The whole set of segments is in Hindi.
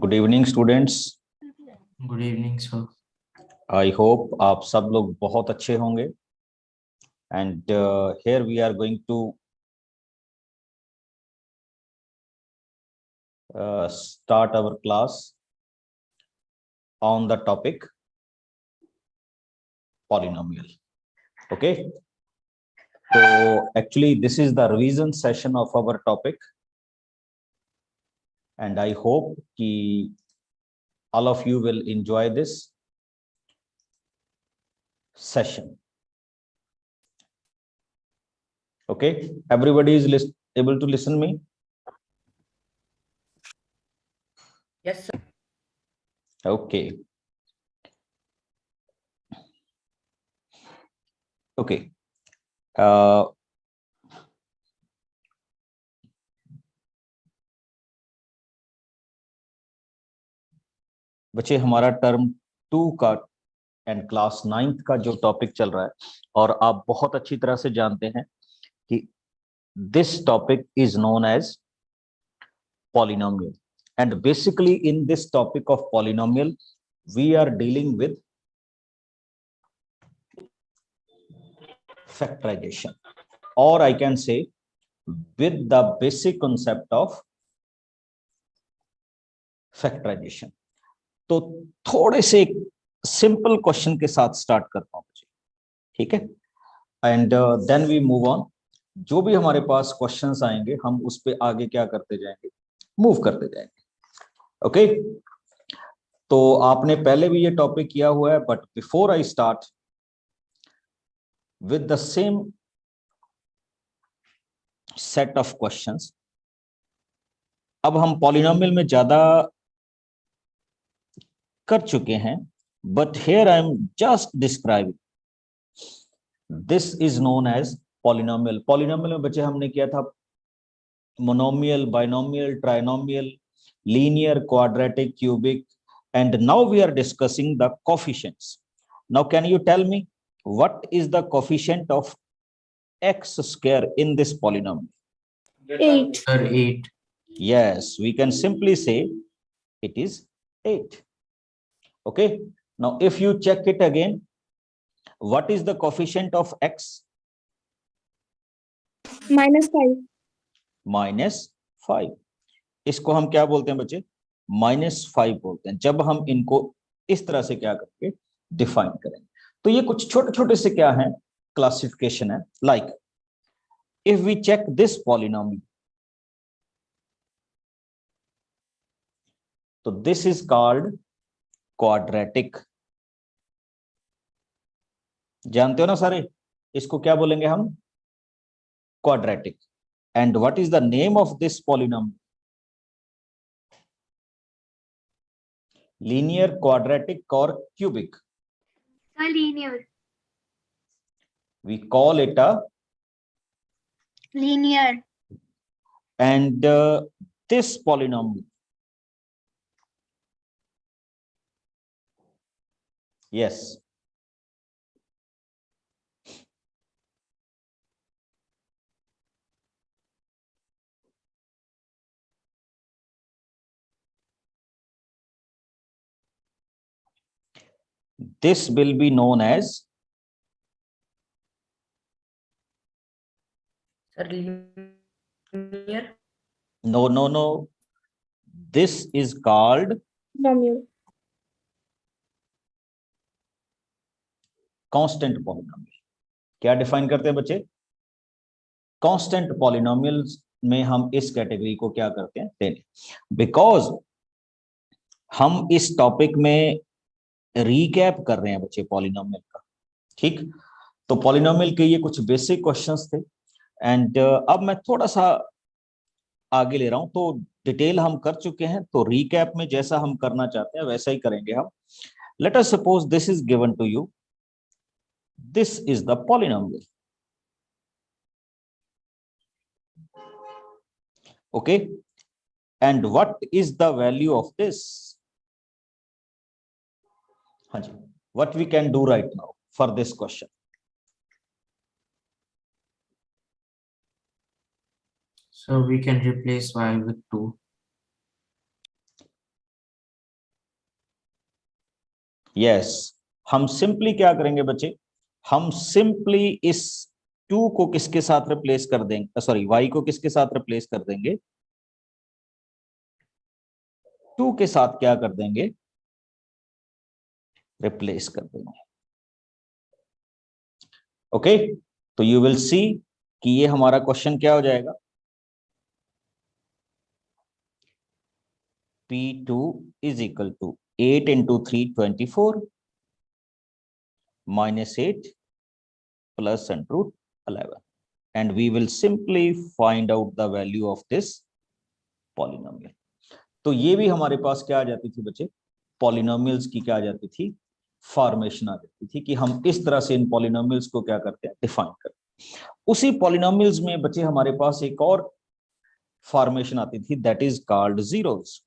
Good evening students. Good evening sir. I hope आप सब लोग बहुत अच्छे होंगे and here we are going to start our class on the topic polynomial. Okay, so actually this is the revision session of our topic and I hope ki all of you will enjoy this session. Okay, everybody is able to listen me? Yes sir. Okay. Okay. बच्चे हमारा टर्म 2 का एंड क्लास 9th का जो टॉपिक चल रहा है और आप बहुत अच्छी तरह से जानते हैं कि this topic is known as polynomial and basically in this topic of polynomial we are dealing with factorization or I can say with the basic concept of factorization. तो थोड़े से सिंपल क्वेश्चन के साथ स्टार्ट करता हूं, ठीक है, and then we move on. जो भी हमारे पास क्वेश्चंस आएंगे हम उस पे आगे क्या करते जाएंगे, मूव करते जाएंगे। ओके, तो आपने पहले भी ये टॉपिक किया हुआ है but before I start with the same set of questions, अब हम पॉलिनोमियल में ज्यादा कर चुके हैं but here I am just describing this is known as polynomial. Polynomial में बच्चे हमने किया था monomial, binomial, trinomial, linear, quadratic, cubic, and now we are discussing the coefficients. Now can you tell me what is the coefficient of x square in this polynomial? 8. Sir, 8. Yes, we can simply say it is 8. Okay, now if you check it again, what is the coefficient of x? -5. -5. इसको हम क्या बोलते हैं बच्चे? -5 बोलते हैं जब हम इनको इस तरह से क्या करके डिफाइन करेंगे। तो ये कुछ छोटे छोटे से क्या है, क्लासिफिकेशन है। Like if we check this polynomial, तो दिस इज कॉल्ड क्वाड्रेटिक। जानते हो ना सारे, इसको क्या बोलेंगे हम? Quadratic. And what is the name of this polynomial? Linear, quadratic और cubic? Linear. We call it a Linear. and this polynomial, yes, this will be known as Sir, linear. no, this is called Polynomial. Constant polynomial. क्या डिफाइन करते हैं बच्चे? कांस्टेंट पॉलिनोमियल्स में हम इस कैटेगरी को क्या करते हैं, लेते हैं। बिकॉज हम इस टॉपिक में रीकैप कर रहे हैं बच्चे पॉलिनोमियल का, ठीक। तो पॉलिनोमियल के ये कुछ बेसिक क्वेश्चंस थे एंड अब मैं थोड़ा सा आगे ले रहा हूं। तो डिटेल हम कर चुके हैं, तो रीकैप में जैसा हम करना चाहते हैं वैसा ही करेंगे हम। Let us suppose this is given to you, this is the polynomial. Okay, and what is the value of this? Haji, what we can do right now for this question? So we can replace y with 2. Yes, हम सिंपली क्या करेंगे बच्चे, हम सिंपली इस 2 को किसके साथ रिप्लेस कर देंगे, सॉरी y को किसके साथ रिप्लेस कर देंगे, 2 के साथ क्या कर देंगे, रिप्लेस कर देंगे। ओके, तो यू विल सी कि ये हमारा क्वेश्चन क्या हो जाएगा, P2 is equal to 8 into 3 24 minus 8 plus and root 11, and we will simply find out the value of this polynomial. तो ये भी हमारे पास क्या आ जाती थी बच्चे, पॉलिनोमियल्स की क्या आ जाती थी, फॉर्मेशन आ जाती थी कि हम इस तरह से इन पॉलिनोमियल्स को क्या करते हैं, डिफाइन करते हैं। उसी पॉलिनोमियल्स में बच्चे हमारे पास एक और फॉर्मेशन आती थी, that is called zeros.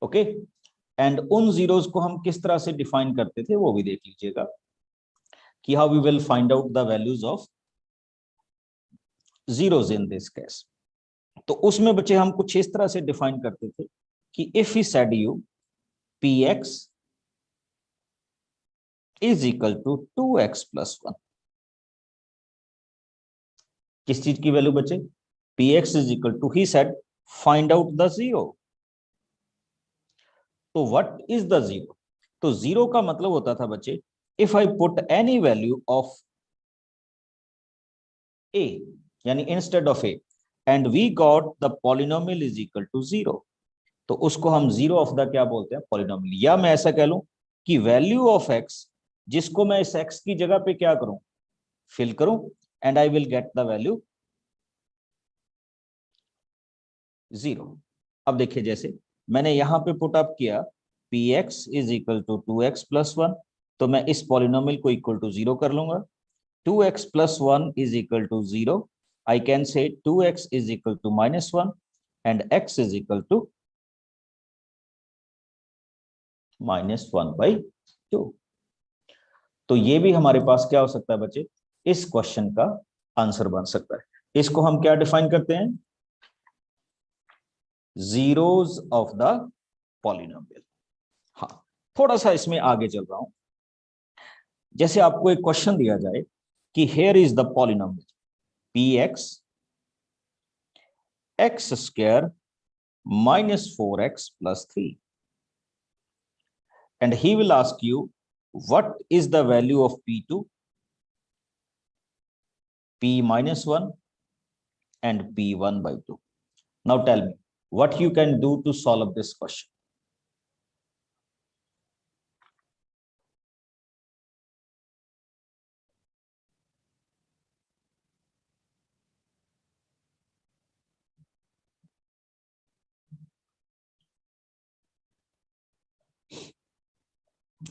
Okay, and उन जीरोस को हम किस तरह से डिफाइन करते थे वो भी देख लीजिएगा कि how we will find out the values of zeros in this case. तो उसमें बच्चे हम कुछ इस तरह से डिफाइन करते थे कि if he said you px is equal to 2x plus 1, किस चीज की वैल्यू बच्चे, px is equal to, he said find out the zero. तो व्हाट इज द जीरो, तो जीरो का मतलब होता था बच्चे, if I put any value of a, यानी instead of a, and we got the polynomial is equal to 0, तो उसको हम जीरो ऑफ द क्या बोलते हैं, पॉलिनोमियल। या मैं ऐसा कह लूं कि वैल्यू ऑफ x, जिसको मैं इस x की जगह पे क्या करूं, फिल करूं, and I will get the value 0। अब देखिए, जैसे मैंने यहां पे पुट अप किया px is equal to 2x plus 1, तो मैं इस पॉलिनोमियल को इक्वल टू 0 कर लूंगा। 2x plus 1 is equal to 0, I can say 2x is equal to minus 1 and x is equal to -1/2। तो ये भी हमारे पास क्या हो सकता है बच्चे, इस क्वेश्चन का आंसर बन सकता है। इसको हम क्या डिफाइन करते हैं, जीरोस ऑफ द पॉलिनोमियल। हाँ, थोड़ा सा इसमें आगे चल रहा हूं। जैसे आपको एक क्वेश्चन दिया जाए कि here is the polynomial px x square -4x plus 3, and he will ask you what is the value of p2, p minus 1 and p1/2. Now tell me what you can do to solve this question.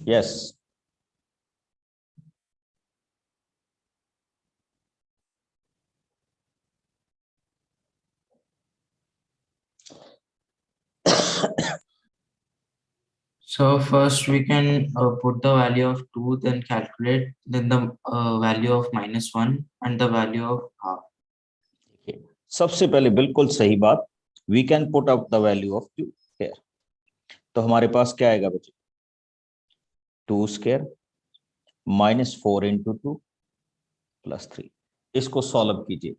Yes. So first we can put the value of 2, then calculate, then the value of -1 and the value of half. Okay. सबसे पहले बिल्कुल सही बात, we can put out the value of 2 here. तो हमारे पास क्या आएगा बच्चे, 2 स्क्वायर -4 into 2 प्लस 3। इसको सॉल्व कीजिए,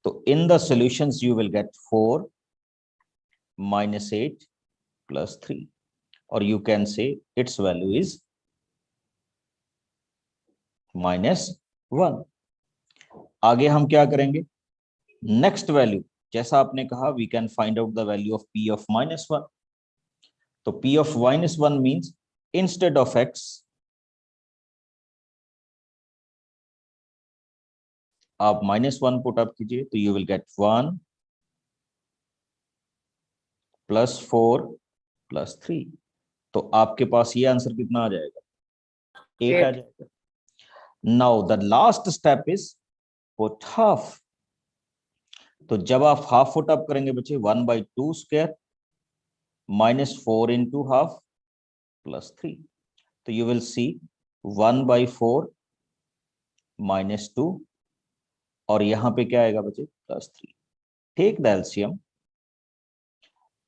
तो in the solutions you will gate 4 -8 plus 3, और यू कैन से इट्स वैल्यू इज -1। आगे हम क्या करेंगे, नेक्स्ट वैल्यू, जैसा आपने कहा we can find out the value of p of -1। तो p of -1 means instead of x आप -1 पुट अप कीजिए, तो you will get 1 plus 4 plus 3, तो आपके पास ये आंसर कितना आ जाएगा, 8 आ जाएगा। Now the last step is put half. तो जब आप हाफ पुट अप करेंगे बच्चे, 1/2 स्क्वायर -4 into हाफ प्लस 3, तो यू विल सी 1/4 -2 और यहां पे क्या आएगा बच्चे +3। Take the LCM,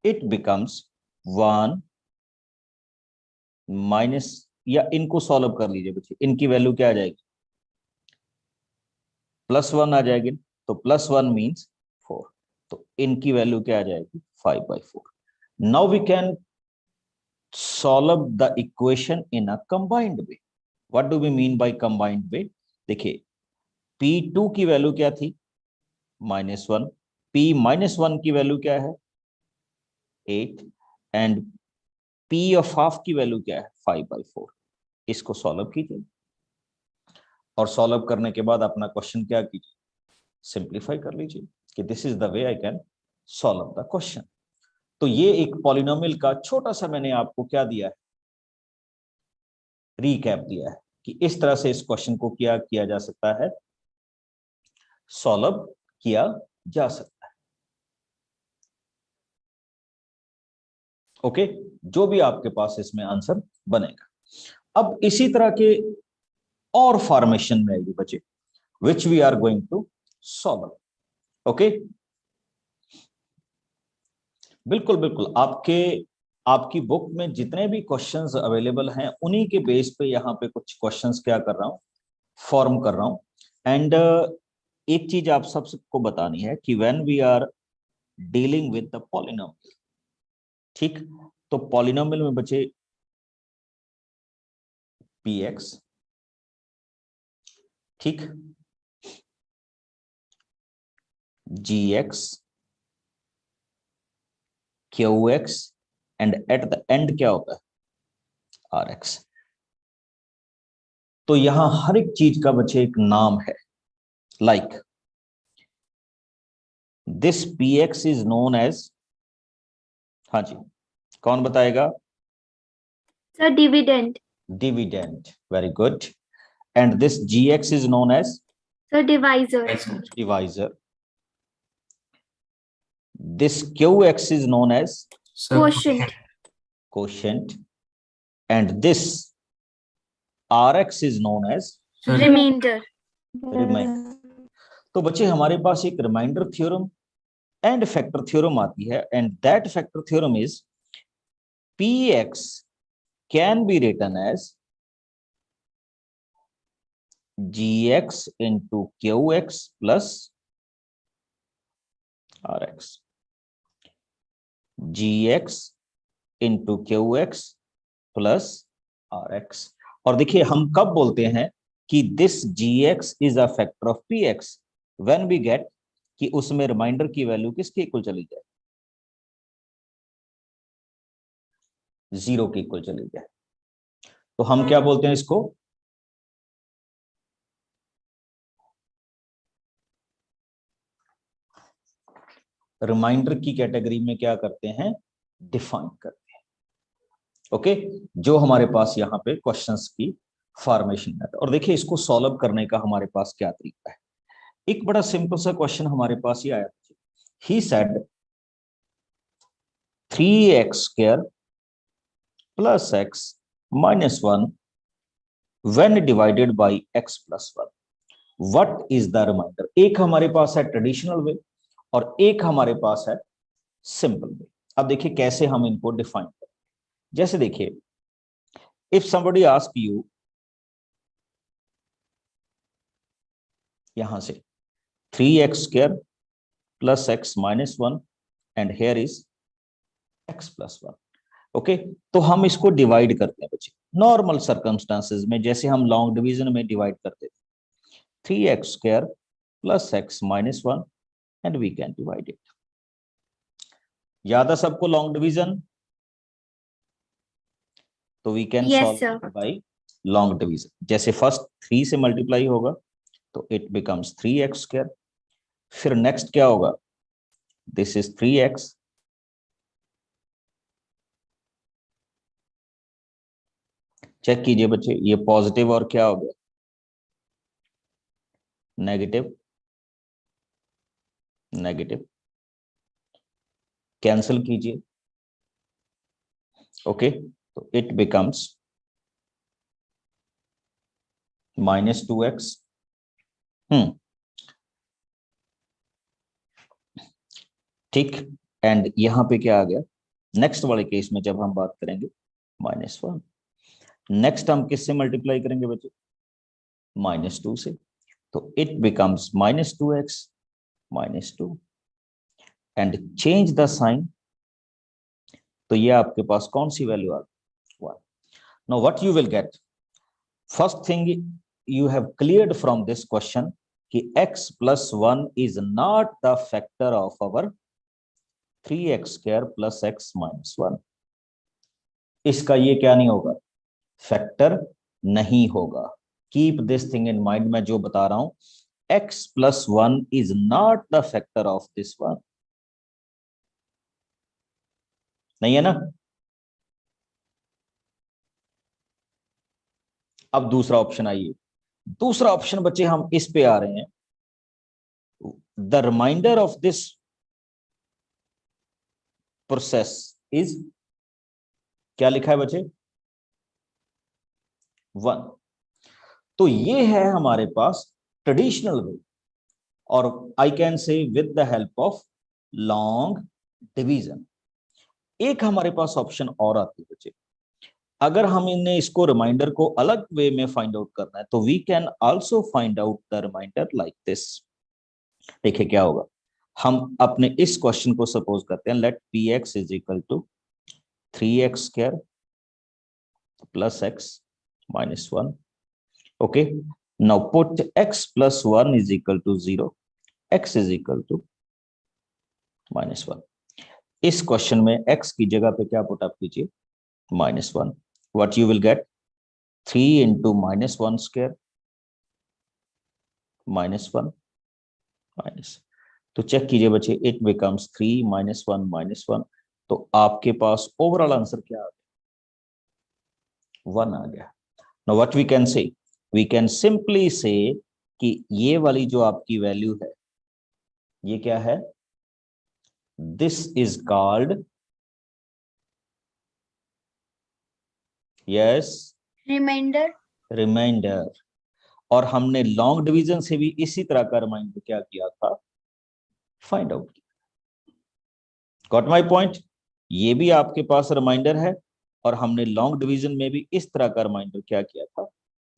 it becomes 1 minus, या इनको सॉल्व कर लीजिए बच्चे, इनकी वैल्यू क्या आ जाएगी +1 आ जाएगी, तो +1 मीन्स 4, तो इनकी वैल्यू क्या आ जाएगी 5/4। Now we can solve the equation in a combined way. What do we mean by combined way? देखिए P2 की वैल्यू क्या थी -1, P-1 की वैल्यू क्या है 8 एंड P ऑफ हाफ की वैल्यू क्या है 5/4। इसको सॉल्व कीजिए और सॉल्व करने के बाद अपना क्वेश्चन क्या कीजिए, सिंप्लीफाई कर लीजिए कि this is the way I can solve the question. तो ये एक पॉलिनोमियल का छोटा सा मैंने आपको क्या दिया है, रीकैप दिया है कि इस तरह से इस क्वेश्चन को क्या किया जा सकता है, सॉल्व किया जा सकता है। ओके, जो भी आपके पास इसमें आंसर बनेगा। अब इसी तरह के और फॉर्मेशन में आएगी बच्चे which we are going to solve. Okay, बिल्कुल बिल्कुल, आपकी बुक में जितने भी क्वेश्चंस अवेलेबल हैं उन्हीं के बेस पे यहाँ पे कुछ क्वेश्चंस क्या कर रहा हूँ, फॉर्म कर रहा हूँ। एंड एक चीज आप सबको बतानी है कि when we are dealing with the polynomial, ठीक, तो पॉलिनोमियल में बचे px, ठीक, gx, qx and at the end क्या होता है rx। तो यहां हर एक चीज का बच्चे एक नाम है, like this px is known as, हाँ जी कौन बताएगा, Sir, dividend. Dividend, very good. And this gx is known as Sir, divisor. Divisor, this qx is known as Sir, Quotient. quotient and this rx is known as Sir, Remainder. Remainder. तो बच्चे हमारे पास एक remainder theorem and factor theorem आती है and that factor theorem is px can be written as gx into qx plus rx, gx into qx plus rx। और देखिए हम कब बोलते हैं कि this gx is a factor of px, when we get कि उसमें रिमाइंडर की वैल्यू किसके इक्वल चली जाए, 0 के इक्वल चली जाए। तो हम क्या बोलते हैं इसको, रिमाइंडर की कैटेगरी में क्या करते हैं, डिफाइन करते हैं। ओके, जो हमारे पास यहाँ पे क्वेश्चंस की फॉर्मेशन है। और देखिए इसको सॉल्व करने का हमारे पास क्या तरीका है। एक बड़ा सिंपल सा क्वेश्चन हमारे पास ही आया, he said 3x² plus x minus 1 when divided by x plus 1, what is the remainder। एक हमारे पास है ट्रेडिशनल वे और एक हमारे पास है सिंपल वे। अब देखिए कैसे हम इनको डिफाइन करें। जैसे देखिए इफ somebody ask you, यहां से 3x² plus x minus 1 and here is x plus 1। Okay, तो हम इसको डिवाइड करते हैं बच्चे नॉर्मल सर्कमस्टांसेस में, जैसे हम लॉन्ग डिवीजन में डिवाइड करते थे 3x² plus x minus 1 and we can divide it। याद है सबको लॉन्ग डिवीजन, तो we can Yes, solve sir. By long division. जैसे फर्स्ट 3 से मल्टीप्लाई होगा तो इट बिकम्स 3x², फिर नेक्स्ट क्या होगा, दिस इज 3x, चेक कीजिए बच्चे ये पॉजिटिव और क्या हो गया नेगेटिव, नेगेटिव कैंसिल कीजिए। ओके, तो इट बिकम्स -2x ठीक, एंड यहां पे क्या आ गया, नेक्स्ट वाले केस में जब हम बात करेंगे -1, नेक्स्ट हम किससे मल्टीप्लाई करेंगे बच्चे, -2 से, तो it becomes -2x -2 and change the sign, तो ये आपके पास कौन सी वैल्यू आ गई, 1. Now what you will gate, first thing you have cleared from this question कि x plus 1 is not the factor of our 3x square plus x minus 1. इसका ये क्या नहीं होगा, फैक्टर नहीं होगा. Keep this thing in mind, मैं जो बता रहा हूं, x plus 1 is not the factor of this one. नहीं है ना. अब दूसरा ऑप्शन आइए, दूसरा ऑप्शन बच्चे हम इस पे आ रहे हैं, the remainder of this process is, क्या लिखा है बच्चे, 1. तो ये है हमारे पास ट्रेडिशनल वे, और आई कैन से with the help of long division. एक हमारे पास ऑप्शन और आती है बच्चे, अगर हम इन्हें इसको रिमाइंडर को अलग वे में फाइंड आउट करना है, तो we can also find out the remainder like this. देखिए क्या होगा, हम अपने इस क्वेश्चन को सपोज करते हैं, let px is equal to 3x square plus x minus 1. Okay, now put x plus 1 is equal to 0, x is equal to -1. इस क्वेश्चन में x की जगह पे क्या पुट अप कीजिए, -1. What you will get, 3 into -1 square -1 minus, तो चेक कीजिए बच्चे, इट बिकम्स 3 -1 -1, तो आपके पास ओवरऑल आंसर क्या आ गया, 1 आ गया. Now what we can say, we can simply say कि ये वाली जो आपकी वैल्यू है, ये क्या है, this is called, yes, remainder. और हमने लॉन्ग डिवीजन से भी इसी तरह का रिमाइंडर क्या किया था, फाइंड आउट किया. गॉट माय पॉइंट, ये भी आपके पास रिमाइंडर है, और हमने लॉन्ग डिवीजन में भी इस तरह का रिमाइंडर क्या किया था,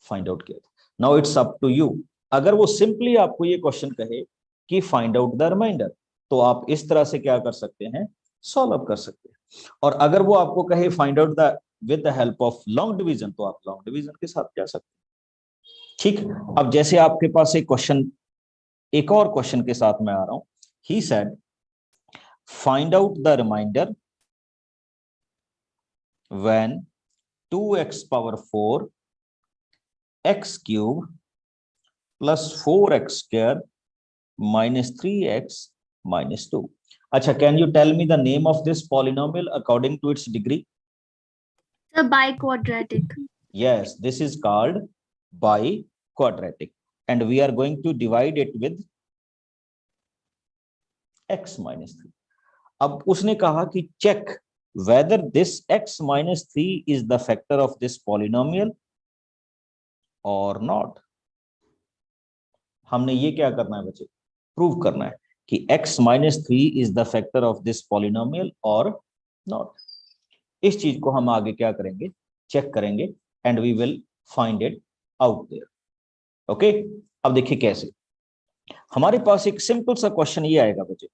फाइंड आउट किया था. Now it's up to you, अगर वो सिंपली आपको ये क्वेश्चन कहे कि फाइंड आउट द रिमाइंडर, तो आप इस तरह से क्या कर सकते हैं, सॉल्व कर सकते हैं. और अगर वो आपको कहे find out the with the help of long division, तो आप लॉन्ग डिवीजन के साथ जा सकते हैं. ठीक, अब जैसे आपके पास एक क्वेश्चन, एक और क्वेश्चन के साथ मैं आ रहा हूं. He said find out the remainder when 2x power 4 x cube plus 4x square minus 3x minus 2. अच्छा, can you tell me the name of this polynomial according to its degree? The biquadratic. Yes, this is called biquadratic, and we are going to divide it with x minus 3. अब उसने कहा कि check whether this x minus 3 is the factor of this polynomial or not. हमने ये क्या करना है बच्चे, प्रूव करना है कि x minus 3 is the factor of this polynomial or not. इस चीज को हम आगे क्या करेंगे, चेक करेंगे, and we will find it out there. Okay, अब देखिए कैसे, हमारे पास एक सिंपल सा क्वेश्चन ये आएगा बच्चे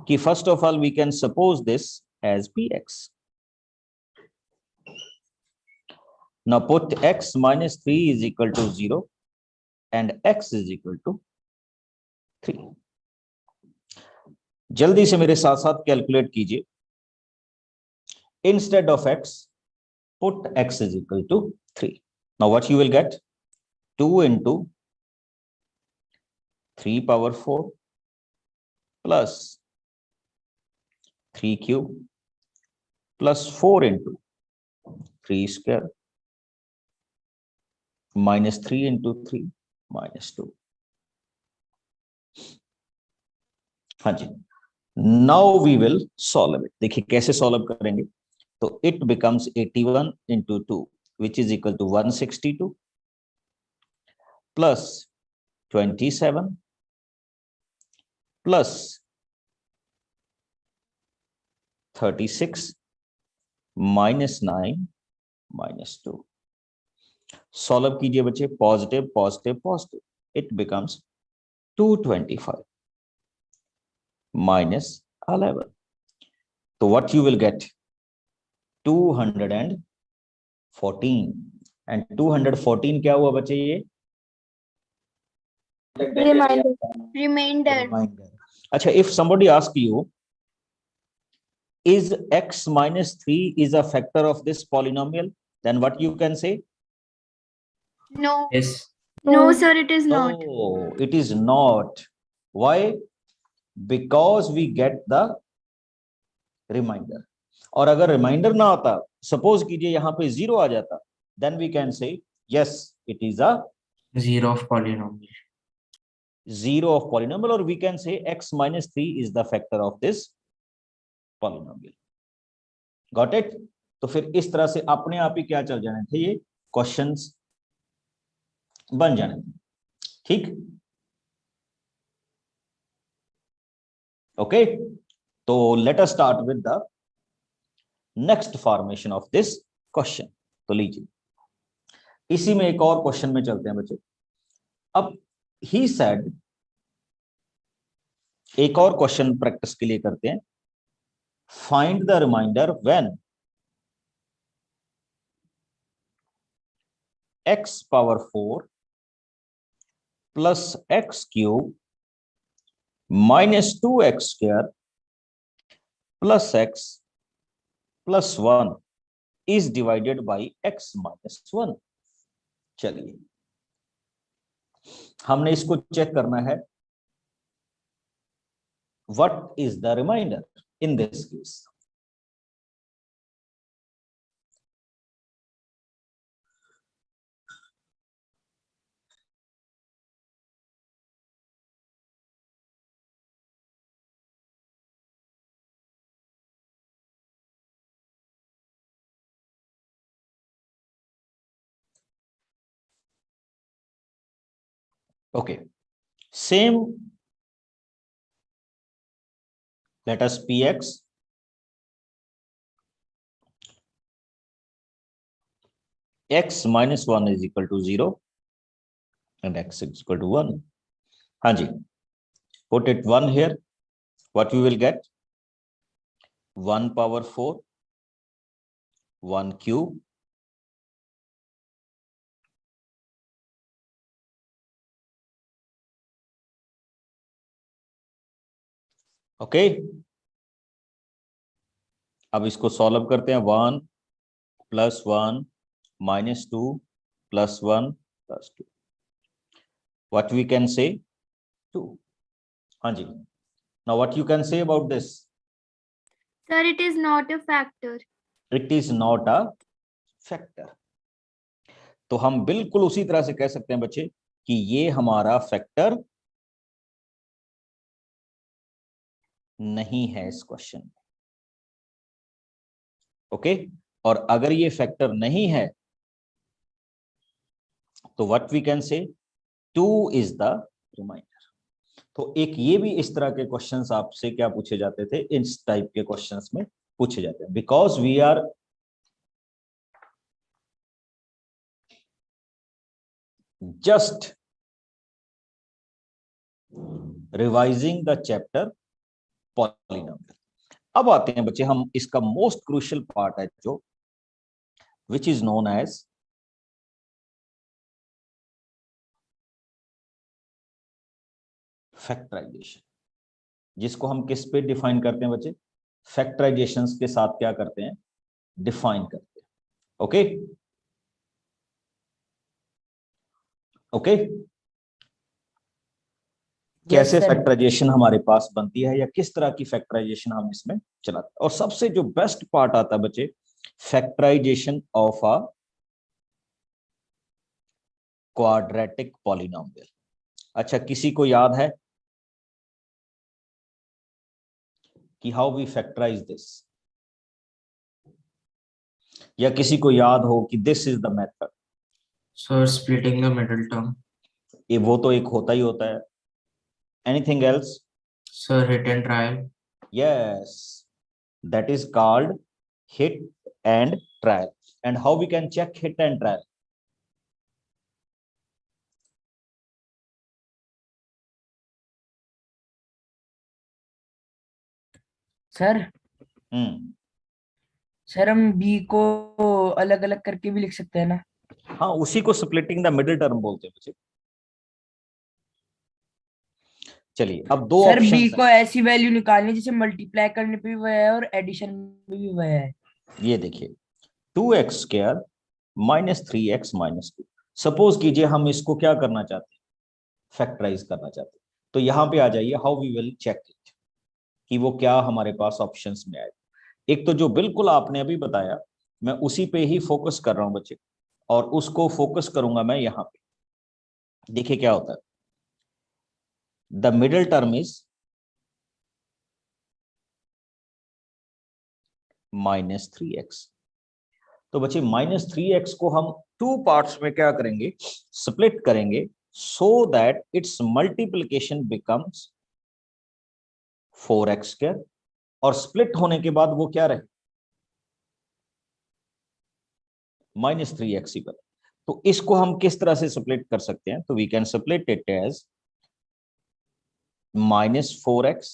कि first of all we can suppose this as px. Now put x minus 3 is equal to 0 and x is equal to 3. जल्दी से मेरे साथ साथ कैलकुलेट कीजिए. Instead of x, put x is equal to 3. Now what you will get? 2 into 3 power 4 plus 3 cube plus 4 into 3 square minus 3 into 3 minus 2. हाँ जी, now we will solve it. देखिए कैसे सॉल्व करेंगे, तो it becomes 81 into 2 which is equal to 162 plus 27 plus 36 minus 9 minus 2। Solve कीजिए बच्चे, positive positive positive, it becomes 225 minus 11. So what you will get? 214, and 214 क्या हुआ बच्चे? ये Remainder. Reminder. अच्छा, if somebody asks you, is x minus 3 is a factor of this polynomial, then what you can say? No. Yes. No, sir, it is not. No, it is not. Why? Because we get the remainder. और अगर रिमाइंडर ना आता, सपोज कीजिए यहाँ पे 0 आ जाता, then we can say yes it is a Zero of polynomial. 0 of polynomial, और we can say x minus 3 is the factor of this polynomial. Got it? तो फिर इस तरह से अपने आप ही क्या चल जाने थे, ये क्वेश्चंस बन जाने थे। ठीक, ओके। तो let us start with the next formation of this question. तो लीजिए, इसी में एक और क्वेश्चन में चलते हैं बच्चे। अब ही सेड, एक और क्वेश्चन प्रैक्टिस के लिए करते हैं। Find the remainder when x power 4 plus x cube minus 2x square plus x plus 1 is divided by x minus 1। चलिए, हमने इसको चेक करना है, what is the remainder in this case. Okay, same, let us px x minus 1 is equal to 0 and x is equal to 1. हाँ जी, put it 1 here, what we will get? 1 power 4, 1 cube, ओके। अब इसको सॉल्व करते हैं। 1 plus 1 minus 2 plus 1 plus 2, what we can say 2। हाँ जी, now what you can say about this? Sir, it is not a factor. It is not a factor. तो हम बिल्कुल उसी तरह से कह सकते हैं बच्चे कि ये हमारा फैक्टर नहीं है इस क्वेश्चन में, ओके। और अगर ये फैक्टर नहीं है तो what we can say 2 is the reminder. तो एक ये भी इस तरह के क्वेश्चंस आपसे क्या पूछे जाते थे, इस टाइप के क्वेश्चंस में पूछे जाते हैं, because we are just revising the chapter polynomial. अब आते हैं बच्चे हम, इसका मोस्ट क्रूशियल पार्ट है जो which is known as factorisation, जिसको हम किस पे डिफाइन करते हैं बच्चे? फैक्टराइजेशंस के साथ क्या करते हैं? डिफाइन करते हैं, ओके ओके। कैसे फैक्टराइजेशन हमारे पास बनती है या किस तरह की फैक्टराइजेशन हम इसमें चलाते हैं। और सबसे जो बेस्ट पार्ट आता है बच्चे, factorisation of a quadratic polynomial. अच्छा, किसी को याद है कि हाउ वी फैक्टराइज दिस, या किसी को याद हो कि this is the method? So splitting the middle term. ये वो तो एक होता ही होता है. Anything else? Sir, hit and trial. Yes, that is called hit and trial. And how we can check hit and trial? Sir hmm. Sir हम बी को अलग अलग करके भी लिख सकते हैं ना? हाँ, उसी को स्प्लिटिंग द मिडिल टर्म बोलते हैं बच्चे. चलिए, अब दो सर बी ऑप्शंस को हैं. ऐसी वैल्यू निकालनी जिसे मल्टीप्लाई करने पे भी वह है और एडिशन में भी वह है. ये देखिए, 2x² minus 3x minus 2. Suppose कीजिए हम इसको क्या करना चाहते हैं, फैक्टराइज करना चाहते हैं. तो यहां पे आ जाइए, how we will check it, कि वो क्या हमारे पास ऑप्शंस में आएगा. एक तो जो बिल्कुल आपने अभी बताया, मैं उसी पे ही फोकस कर रहा हूं बच्चे, और उसको फोकस करूंगा मैं यहां पे. देखिए क्या होता है, the middle term is -3x. तो बच्चे -3x को हम टू पार्ट्स में क्या करेंगे, स्प्लिट करेंगे, so that it's multiplication becomes 4x². और स्प्लिट होने के बाद वो क्या रहे, -3x ही बने. तो इसको हम किस तरह से स्प्लिट कर सकते हैं, तो we can split it as -4x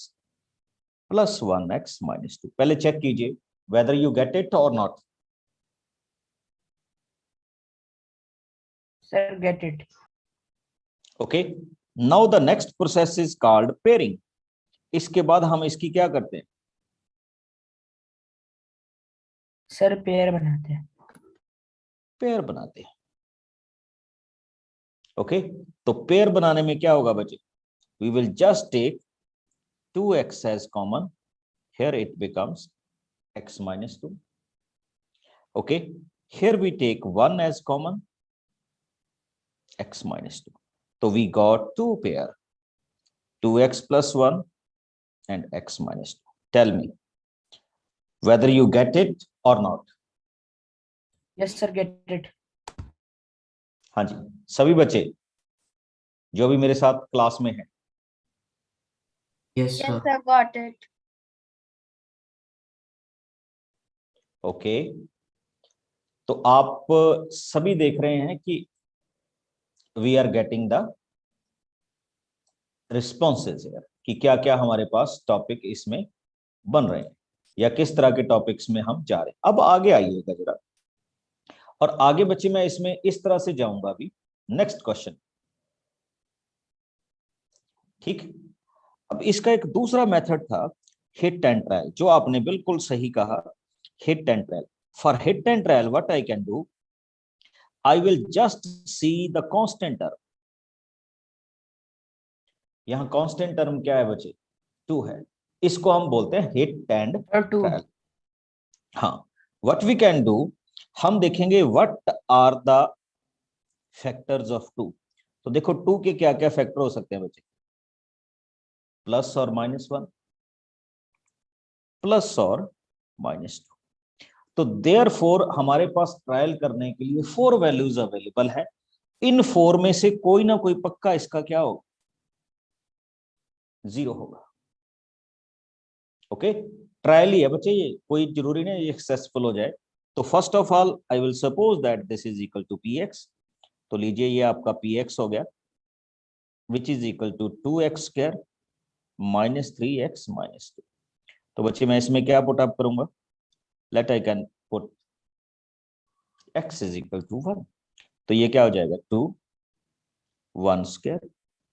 + 1x - 2. पहले चेक कीजिए whether you get it or not. Sir get it. Okay, now the next process is called pairing. इसके बाद हम इसकी क्या करते हैं, सर पेयर बनाते हैं. पेयर बनाते हैं. ओके, तो पेयर बनाने में क्या होगा बच्चे, we will just take 2x as common. Here it becomes x - 2. Okay, here we take 1 as common, x - 2. So we got two pair, 2x + 1 and x - 2. Tell me whether you get it or not. Yes sir get it. हाँ जी, सभी बच्चे जो भी मेरे साथ क्लास में हैं. Yes, Yes, sir. sir, got it. Okay, तो आप सभी देख रहे हैं कि we are getting the responses here, कि क्या क्या हमारे पास टॉपिक इसमें बन रहे हैं, या किस तरह के टॉपिक्स में हम जा रहे हैं. अब आगे आइएगा जरा, और आगे बच्चे मैं इसमें इस तरह से जाऊंगा अभी. नेक्स्ट क्वेश्चन, ठीक. अब इसका एक दूसरा मेथड था, हिट एंड ट्रायल, जो आपने बिल्कुल सही कहा, hit and trial. For hit and trial what I can do, I will just see the constant term. यहां कांस्टेंट टर्म क्या है बच्चे, 2 है. इसको हम बोलते हैं हिट एंड और 2. ट्रायल. हाँ, व्हाट वी कैन डू, हम देखेंगे what are the factors of 2. तो देखो 2 के क्या क्या फैक्टर हो सकते हैं बच्चे, प्लस और -1, प्लस और -2. तो देयरफॉर हमारे पास ट्रायल करने के लिए 4 वैल्यूज अवेलेबल है. इन 4 में से कोई ना कोई पक्का इसका क्या होगा, 0 होगा. ओके, ट्रायल ही है बच्चे, ये कोई जरूरी नहीं ये सक्सेसफुल हो जाए. तो first of all I will suppose that this is equal to px. तो लीजिए ये आपका px हो गया, which is equal to 2x² - 3x - 2. तो बच्चे मैं इसमें क्या पुट अप करूंगा, let I can put x is equal to 1. तो ये क्या हो जाएगा, 2 1²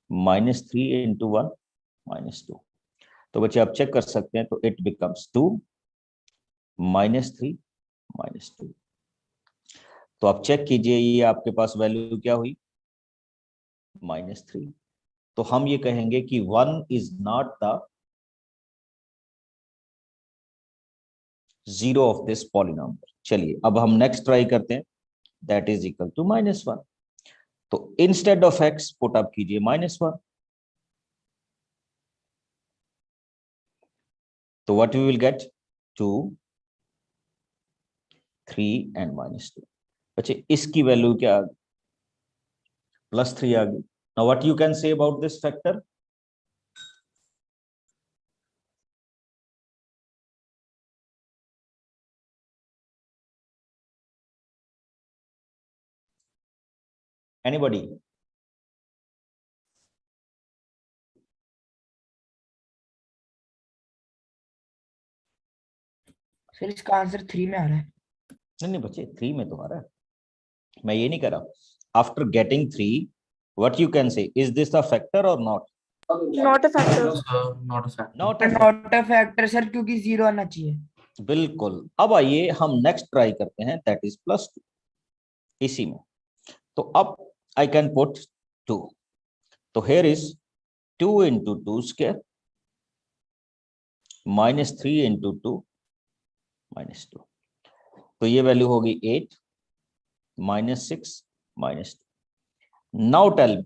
-3 × 1 - 2. तो बच्चे आप चेक कर सकते हैं, तो इट बिकम्स 2 -3 - 2. तो आप चेक कीजिए, ये आपके पास वैल्यू क्या हुई, -3. तो हम ये कहेंगे कि 1 is not the 0 of this polynomial. चलिए अब हम नेक्स्ट ट्राई करते हैं, दैट इज इक्वल टू -1. तो instead of x put up कीजिए -1. तो what we will get, 2 3 and -2. बच्चे इसकी वैल्यू क्या आ गई, +3 आ गई. Now what you can say about this factor? Anybody? Sir इसका आंसर 3 में आ रहा है। नहीं नहीं बच्चे 3 में तो आ रहा है, मैं ये नहीं कर रहा। After getting 3 what you can say, is this a factor or not? Not a factor. Not a factor. Not a factor. Not a factor sir, क्योंकि 0 आना चाहिए। बिल्कुल। अब आइए हम नेक्स्ट ट्राई करते हैं, दैट इज +2 इसी में। तो अब आई कैन पुट 2, तो here is 2 into 2 square minus 3 into 2 minus 2, तो ये वैल्यू होगी 8 minus 6 minus 2. Now tell me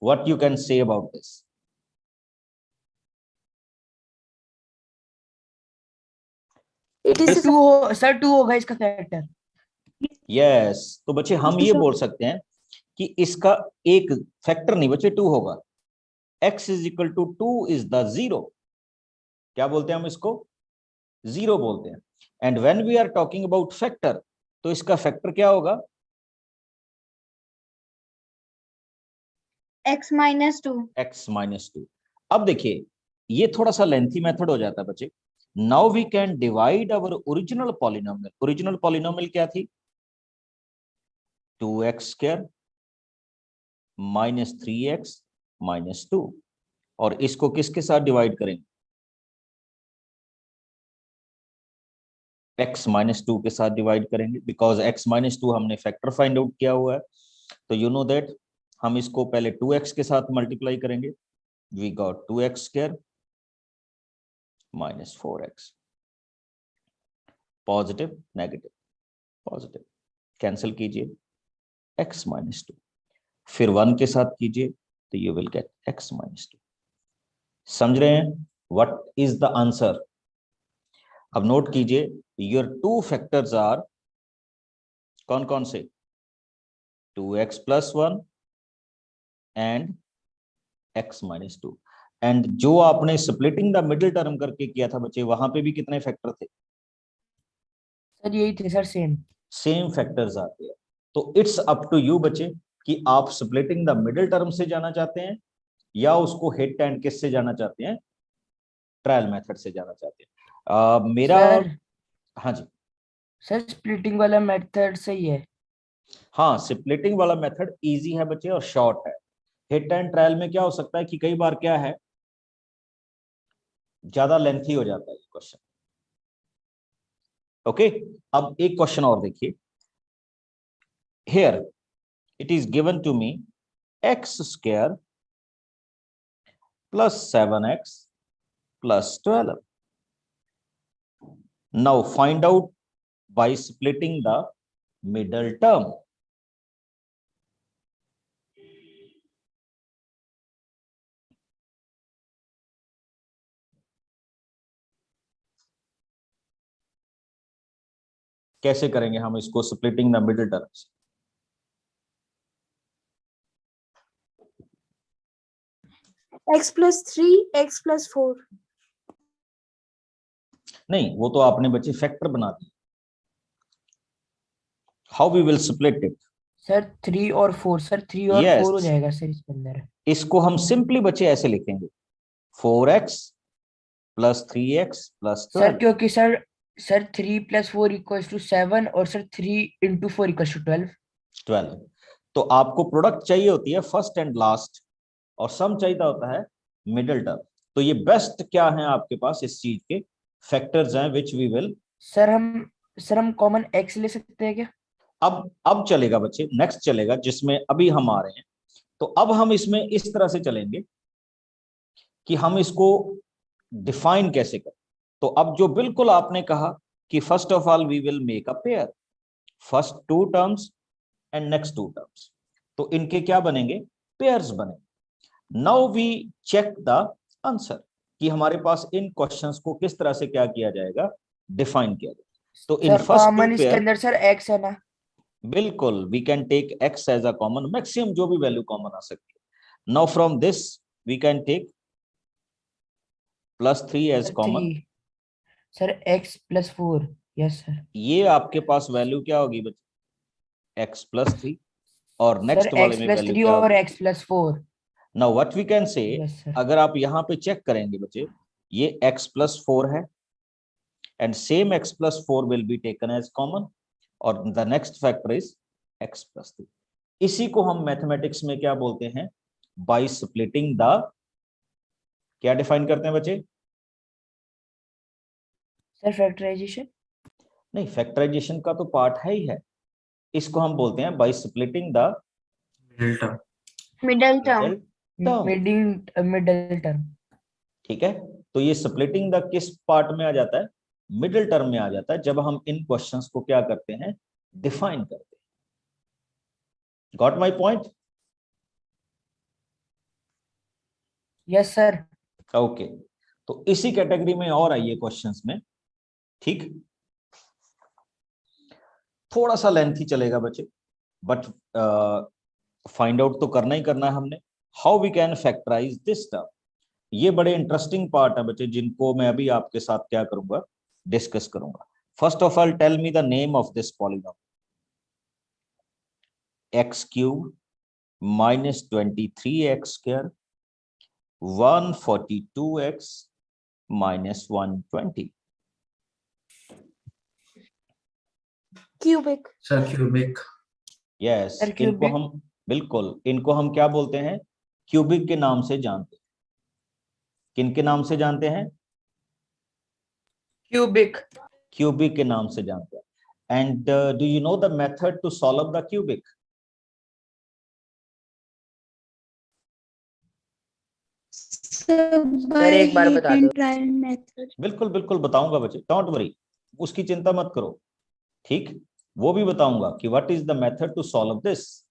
what you can say about this. It is 2 हो सर, 2 होगा इसका फैक्टर। Yes, तो बच्चे हम ये बोल सकते हैं कि इसका एक फैक्टर नहीं बच्चे 2 होगा। x is equal to 2 is the 0, क्या बोलते हैं हम इसको? 0 बोलते हैं। And when we are talking about factor, तो इसका फैक्टर क्या होगा? x minus 2. x minus 2। अब देखिए ये थोड़ा सा लेंथी मेथड हो जाता है बच्चे। Now we can divide our original polynomial. Original polynomial क्या थी? 2x square minus 3x minus 2, और इसको किसके साथ डिवाइड करेंगे? x माइनस 2 के साथ डिवाइड करेंगे, बिकॉज x माइनस 2 हमने फैक्टर फाइंड आउट किया हुआ है। तो यू नो दैट हम इसको पहले 2x के साथ मल्टीप्लाई करेंगे, we got 2x square minus 4x, positive negative positive, cancel कीजिए x माइनस 2, फिर 1 के साथ कीजिए तो you will get x minus 2। समझ रहे हैं? What is the answer? अब नोट कीजिए, योर 2 फैक्टर्स आर कौन कौन से? 2x plus 1 and x minus 2। And जो आपने स्प्लिटिंग द मिडिल टर्म करके किया था बच्चे, वहां पे भी कितने फैक्टर थे? सर यही थे सर, सेम फैक्टर्स आते हैं। तो इट्स अप टू यू बच्चे कि आप स्प्लिटिंग द मिडिल टर्म से जाना चाहते हैं या उसको हेड एंड किस से जाना चाहते हैं? ट्रायल मेथड से जाना चाहते हैं। मेरा सर हाँ जी सर स्प्लिटिंग वाला मेथड सही है। हाँ, स्प्लिटिंग वाला मेथड इजी है बच्चे और शॉर्ट है। हिट एंड ट्रायल में क्या हो सकता है कि कई बार क्या है, ज्यादा लेंथी हो जाता है क्वेश्चन। ओके, अब एक क्वेश्चन और देखिए। Here it is given to me x square plus 7x plus 12। Now find out by splitting the middle term. कैसे करेंगे हम इसको स्प्लिटिंग द मिडिल टर्म से? x plus 3, x plus 4. नहीं, वो तो आपने बच्चे फैक्टर बना दिए। How we will split it? Sir 3 और 4, सर 3 और Yes. 4 हो जाएगा सर इसके अंदर। इसको हम सिंपली बच्चे ऐसे लिखेंगे 4x plus 3x plus sir 12। क्योंकि सर 3 + 4 = 7 और सर 3 × 4 = 12। तो आपको प्रोडक्ट चाहिए होती है फर्स्ट एंड लास्ट, और सम चाहिए होता है मिडिल टर्म। तो ये बेस्ट क्या है आपके पास इस चीज के? फैक्टर्स हैं विच वी विल। सर हम कॉमन x ले सकते हैं क्या? अब चलेगा बच्चे, नेक्स्ट चलेगा जिसमें अभी हम आ रहे हैं। तो अब हम इसमें इस तरह से चलेंगे कि हम इसको डिफाइन कैसे करें। तो अब जो बिल्कुल आपने कहा कि first of all we will make a pair, first 2 terms and next 2 terms, तो इनके क्या बनेंगे? पेयर्स बनेंगे। Now we check the answer कि हमारे पास इन क्वेश्चंस को किस तरह से क्या किया जाएगा, डिफाइन किया जाएगा। तो इन सर फर्स्ट 2 कॉमन इसके पेयर, अंदर सर x है ना? बिल्कुल we can take x as a common, maximum जो भी वैल्यू कॉमन आ सकती है। Now from this we can take +3 as common. 3 sir x plus 4. Yes sir. ये आपके पास वैल्यू क्या होगी बच्चे, x + 3, और सर नेक्स्ट वाले x में plus वैल्यू 3 क्या और होगी? x plus 4. Now what we can say, Yes sir. अगर आप यहाँ पे चेक करेंगे बच्चे, ये x + 4 है and same x + 4 will be taken as common, और the next factor is x + 3. इसी को हम मैथमेटिक्स में क्या बोलते हैं, बाय स्प्लिटिंग द, क्या डिफाइन करते हैं बच्चे? Sir factorisation. नहीं, फैक्टराइजेशन का तो पार्ट है ही है, इसको हम बोलते हैं bye splitting the Middle term. Middle term. Middle term. ठीक है, तो ये स्प्लिटिंग द किस पार्ट में आ जाता है, मिडिल टर्म में आ जाता है, जब हम इन क्वेश्चंस को क्या करते हैं, डिफाइन करते हैं. Got my point? Yes sir. Okay, तो इसी कैटेगरी में और आइए क्वेश्चंस में. ठीक, थोड़ा सा लेंथी चलेगा बच्चे, बट फाइंड आउट तो करना ही करना है हमने. How we can factorise this term, ये बड़े इंटरेस्टिंग पार्ट है बच्चे, जिनको मैं अभी आपके साथ क्या करूंगा, डिस्कस करूंगा. First of all tell me the name of this polynomial. x³ -23x² 142x -120. Cubic. Sir, cubic. Yes, Sir, इनको cubic. हम, बिल्कुल इनको हम क्या बोलते हैं, क्यूबिक के नाम से जानते हैं. किन के नाम से जानते हैं? क्यूबिक. क्यूबिक के नाम से जानते हैं. And do you know the method to solve the cubic? Sir एक बार बता दो. Trial method. बिल्कुल बिल्कुल बताऊंगा बच्चे, डोंट वरी, उसकी चिंता मत करो. ठीक, वो भी बताऊंगा कि what is the method to solve this.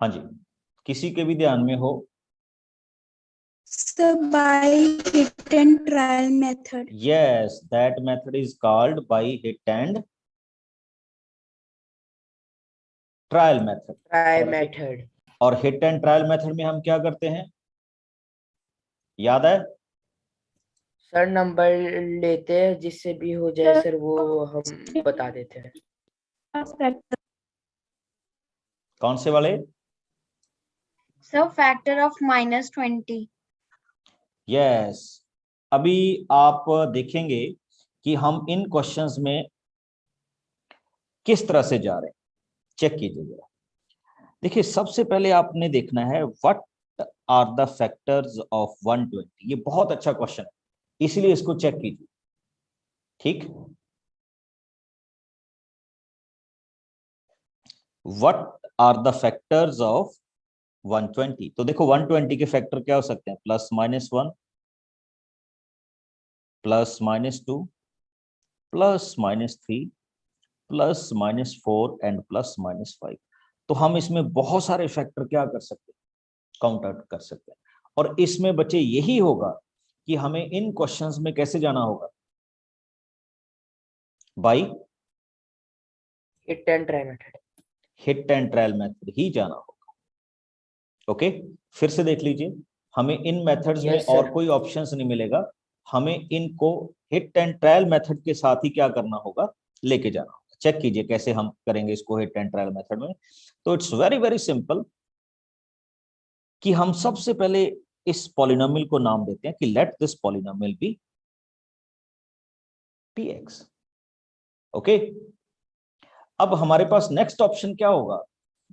हाँ जी, किसी के भी ध्यान में हो? So by hit and trial method. Yes, that method is called by hit and trial method. Try method. और हिट एंड ट्रायल मेथड में हम क्या करते हैं, याद है? सर नंबर लेते हैं, जिससे भी हो जाए सर वो हम बता देते हैं. कौन से वाले? So factor of -20. यस, अभी आप देखेंगे कि हम इन क्वेश्चंस में किस तरह से जा रहे हैं. चेक कीजिए जरा. देखिए, सबसे पहले आपने देखना है what are the factors of 120. ये बहुत अच्छा क्वेश्चन है, इसलिए इसको चेक कीजिए. ठीक, what are the factors of 120. तो देखो 120 के फैक्टर क्या हो सकते हैं, +-1 +-2 +-3 +-4 एंड +-5. तो हम इसमें बहुत सारे फैक्टर क्या कर सकते हैं, काउंट आउट कर सकते हैं. और इसमें बच्चे यही होगा कि हमें इन क्वेश्चंस में कैसे जाना होगा, by hit and try method. Hit and trial method ही जाना होगा. ओके, फिर से देख लीजिए, हमें इन मेथड्स में Yes, और sir. कोई ऑप्शंस नहीं मिलेगा, हमें इनको हिट एंड ट्रायल मेथड के साथ ही क्या करना होगा, लेके जाना होगा. चेक कीजिए कैसे हम करेंगे इसको हिट एंड ट्रायल मेथड में. तो इट्स वेरी वेरी सिंपल कि हम सबसे पहले इस पॉलिनोमियल को नाम देते हैं कि let this polynomial be px. Okay, अब हमारे पास नेक्स्ट ऑप्शन क्या होगा,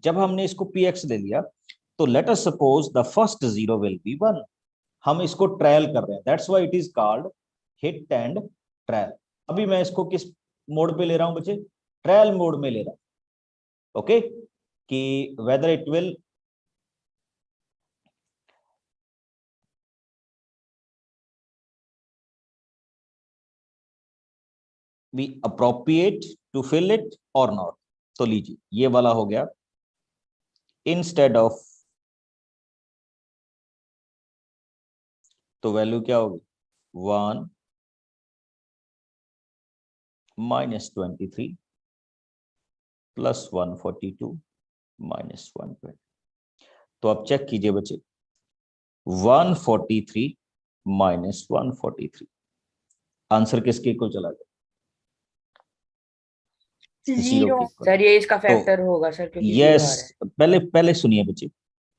जब हमने इसको px ले लिया, तो late us suppose the first zero will be 1. हम इसको ट्रायल कर रहे हैं, that's why it is called hit and trial. अभी मैं इसको किस मोड पे ले रहा हूं बच्चे, ट्रायल मोड में ले रहा हूं. ओके, कि whether it will we appropriate to fill it or not. तो लीजिए ये वाला हो गया, इंस्टेड ऑफ, तो वैल्यू क्या होगी 1 माइनस 23 प्लस 142 माइनस 120। तो अब चेक कीजिए बच्चे, 143 माइनस 143, आंसर किसके इक्वल चला गया? जीरो के इक्वल। सर ये इसका फैक्टर होगा सर, क्योंकि जीरो आ रहा यस, पहले सुनिए बच्चे,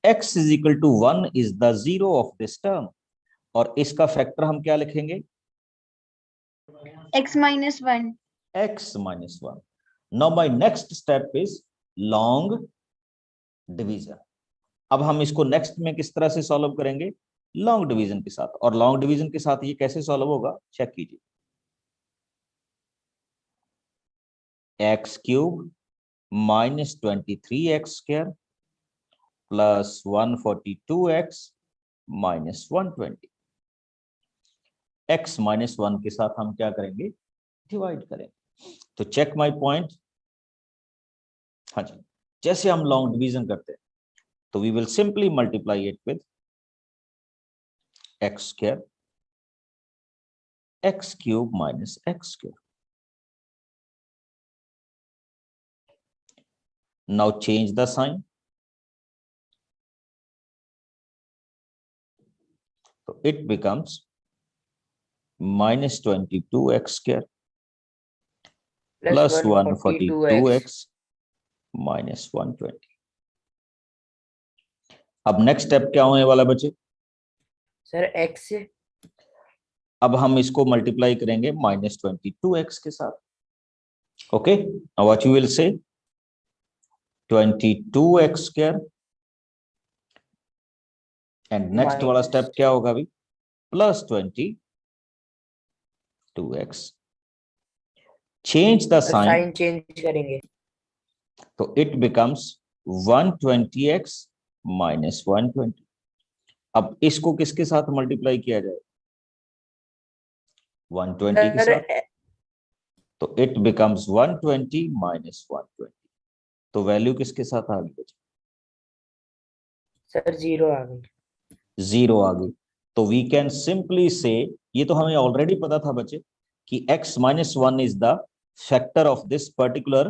x is equal to 1 is the zero of this term, और इसका फैक्टर हम क्या लिखेंगे? x minus 1. x minus 1. Now my next step is long division. अब हम इसको नेक्स्ट में किस तरह से सॉल्व करेंगे? लॉन्ग डिवीजन के साथ। और लॉन्ग डिवीजन के साथ ये कैसे सॉल्व होगा, चेक कीजिए। x cube minus 23x square plus 142x minus 120, x minus 1 के साथ हम क्या करेंगे? डिवाइड करेंगे। तो चेक माय पॉइंट। हाँ जी, जैसे हम लॉन्ग डिवीजन करते हैं तो we will simply multiply it with x square, x cube minus x square. Now change the sign. So it becomes minus 22x square plus 142x minus 120. अब नेक्स्ट स्टेप क्या होने वाला बच्चे? सर x से अब हम इसको मल्टीप्लाई करेंगे माइनस 22x के साथ। Okay, now what you will say 22x square, and next वाला स्टेप क्या होगा अभी? Plus 22x। Change the sign change करेंगे तो इट बिकम्स 120x माइनस 120। अब इसको किसके साथ मल्टीप्लाई किया जाए? 120 के साथ, तो इट बिकम्स 120 माइनस 120। तो वैल्यू किसके साथ आ गई? सर जीरो आ गई। जीरो आ गई। तो वी कैन सिंपली से, ये तो हमें ऑलरेडी पता था बच्चे कि x minus 1 is the factor of this particular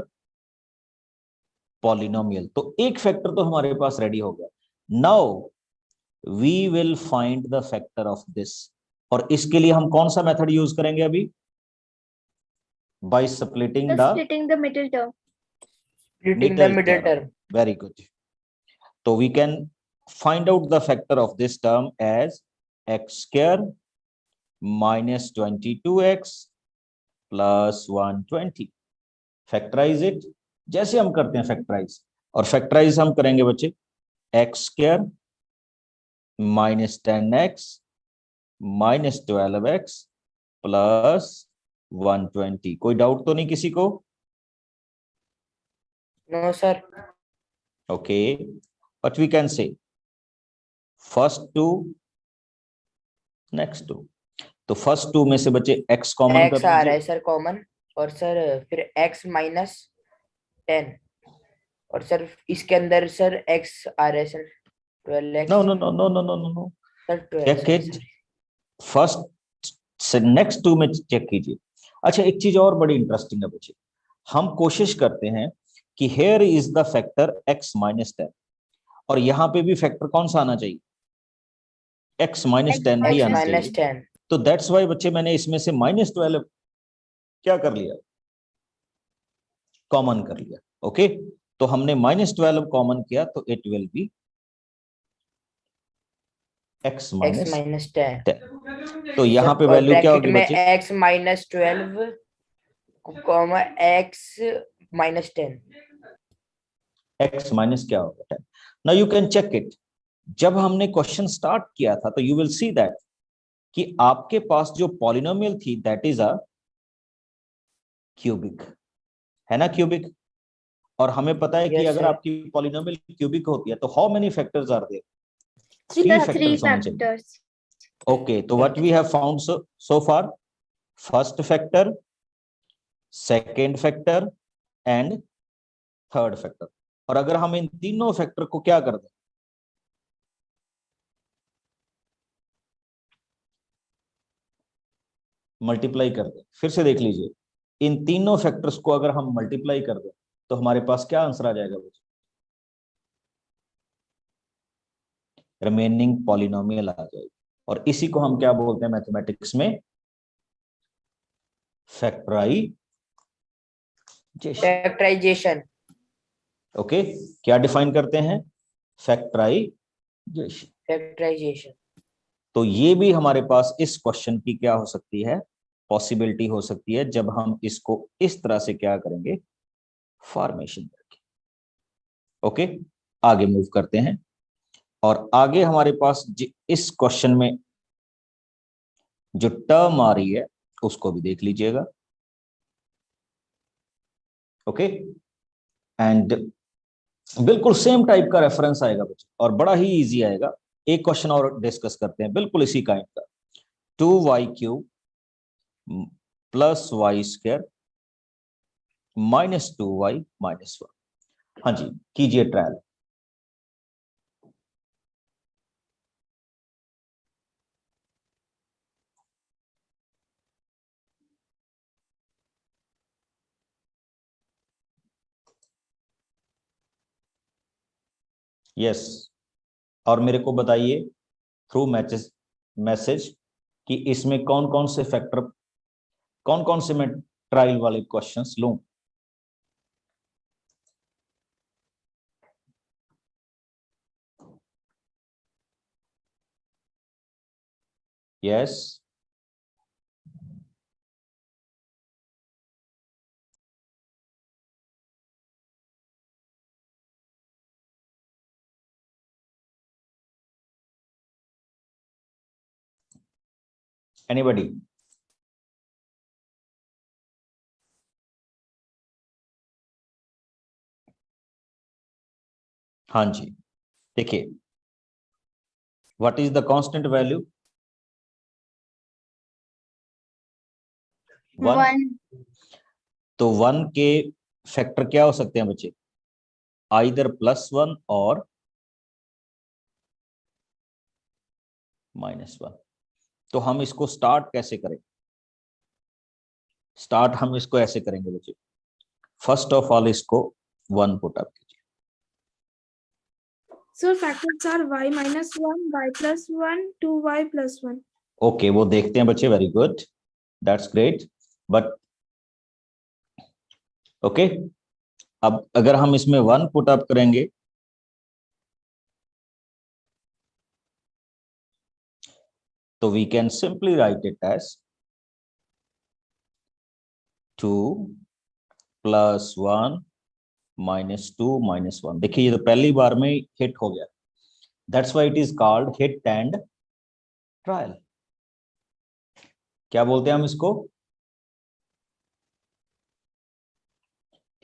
polynomial. तो एक फैक्टर तो हमारे पास रेडी हो गया। Now we will find the factor of this, और इसके लिए हम कौन सा मेथड यूज करेंगे अभी? By splitting the middle term. Splitting the middle term. Very good. So we can find out the factor of this term as x square minus 22x plus 120. Factorize it. जैसे हम करते हैं फैक्टराइज, और फैक्टराइज हम करेंगे बच्चे x square minus 10x minus 12x plus 120. कोई डाउट तो नहीं किसी को? No sir. Okay, but we can say first two, next two. तो फर्स्ट टू में से बच्चे x कॉमन कर x आ रहा है लीजिए। सर कॉमन, और सर फिर x माइनस 10, और सर इसके अंदर सर x आ रहा है sir 12x। No no no no no no no, sir check it first से नेक्स्ट टू में चेक कीजिए। अच्छा, एक चीज और बड़ी इंटरेस्टिंग है बच्चे, हम कोशिश करते हैं कि here is the factor x minus 10, और यहाँ पे भी फैक्टर कौन सा आना चाहिए? x माइनस 10 ही आना चाहिए। तो दैट्स वाई बच्चे मैंने इसमें से माइनस 12 क्या कर लिया? कॉमन कर लिया। ओके, तो हमने माइनस 12 कॉमन किया, तो it will be x minus 10। तो यहाँ पे वैल्यू क्या होगी बच्चे? x minus 12 comma x minus 10। x minus क्या होगा 10। Now you can check it. जब हमने क्वेश्चन स्टार्ट किया था तो यू विल सी दैट कि आपके पास जो पॉलिनोमियल थी दैट इज अ क्यूबिक, है ना, क्यूबिक। और हमें पता है कि अगर आपकी पॉलिनोमियल क्यूबिक होती है तो how many factors are there? 3 factors. Okay, तो what we have found so far, first factor second factor and third factor. और अगर हम इन तीनों फैक्टर को क्या कर दें, मल्टीप्लाई कर दें, फिर से देख लीजिए, इन तीनों फैक्टर्स को अगर हम मल्टीप्लाई कर दें तो हमारे पास क्या आंसर आ जाएगा बच्चों, रिमेनिंग पॉलिनोमियल आ जाएगी। और इसी को हम क्या बोलते हैं मैथमेटिक्स में, फैक्टराइजेशन। ओके, क्या डिफाइन करते हैं, फैक्टराइजेशन। फैक्टराइजेशन। तो ये भी हमारे पास इस क्वेश्चन की क्या हो सकती है, पॉसिबिलिटी हो सकती है, जब हम इसको इस तरह से क्या करेंगे, फॉर्मेशन करके। ओके, आगे मूव करते हैं। और आगे हमारे पास इस क्वेश्चन में जो टर्म आ रही है उसको भी देख लीजिएगा। ओके, एंड बिल्कुल सेम टाइप का रेफरेंस आएगा बच्चों, और बड़ा ही इजी आएगा। एक क्वेश्चन और डिस्कस करते हैं बिल्कुल इसी काइंड का, 2y³ plus y² minus 2y minus 1। हाँ जी, कीजिए ट्रायल। यस, और मेरे को बताइए थ्रू मैसेज कि इसमें कौन कौन से फैक्टर, कौन कौन से मैं ट्रायल वाले क्वेश्चंस लूं। Yes, anybody? हाँ जी, देखिए, what is the constant value, 1। तो 1 के फैक्टर क्या हो सकते हैं बच्चे, आइदर +1 और -1। तो हम इसको स्टार्ट कैसे करें, स्टार्ट हम इसको ऐसे करेंगे बच्चे, फर्स्ट ऑफ ऑल इसको 1 पुट अप कीजिए। So factors are y minus 1, y plus 1, 2y plus 1. Okay, वो देखते हैं बच्चे, very good, that's great. But okay, अब अगर हम इसमें 1 पुट अप करेंगे तो we can simply write it as 2 + 1 -2 -1। देखिए, ये तो पहली बार में हिट हो गया, that's why it is called hit and trial. क्या बोलते हैं हम इसको,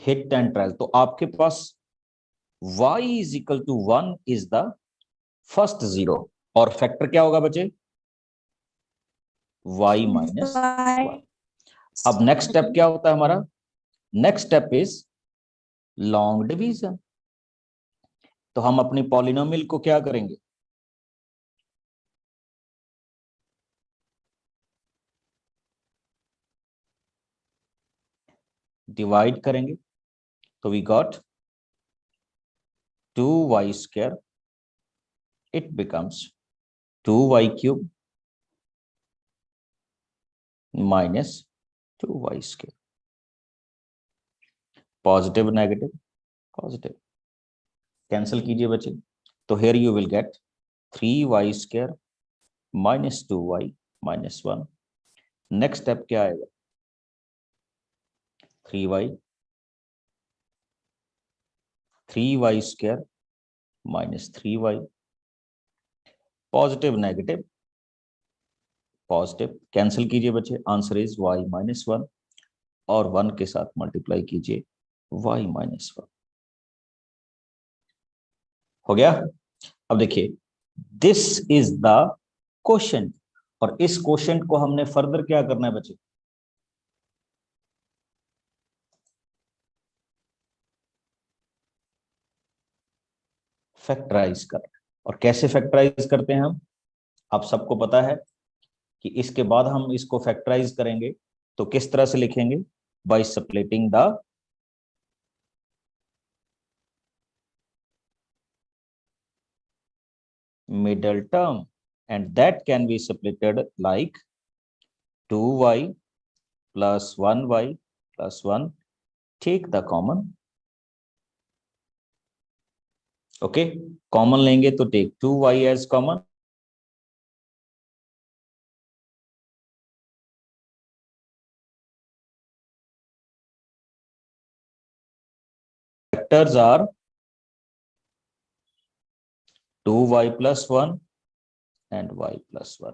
हिट एंड ट्रायल। तो आपके पास y = 1 इज द फर्स्ट 0, और फैक्टर क्या होगा बच्चे, y -1। अब नेक्स्ट स्टेप क्या होता है हमारा, next step is long division. तो हम अपनी पॉलिनोमियल को क्या करेंगे, डिवाइड करेंगे। तो we got 2y², it becomes 2y³ -2y²। Positive negative positive, cancel कीजिए बच्चे। तो here you will get 3y² -2y -1। Next step क्या आएगा, 3y² -3y, positive negative positive, cancel कीजिए बच्चे, आंसर इज y -1, और 1 के साथ मल्टीप्लाई कीजिए y -1। हो गया। अब देखिए, दिस इज द क्वेश्चन, और इस क्वेश्चन को हमने फर्दर क्या करना है बच्चे, फैक्टराइज कर रहे हैं। और कैसे फैक्टराइज करते हैं हम, आप सबको पता है कि इसके बाद हम इसको फैक्टराइज करेंगे तो किस तरह से लिखेंगे, bye splitting the middle term, and that can be splitted like 2y plus 1y plus 1. Take the common. Okay, common लेंगे तो take 2y as common. Factors are 2y plus 1 and y plus 1.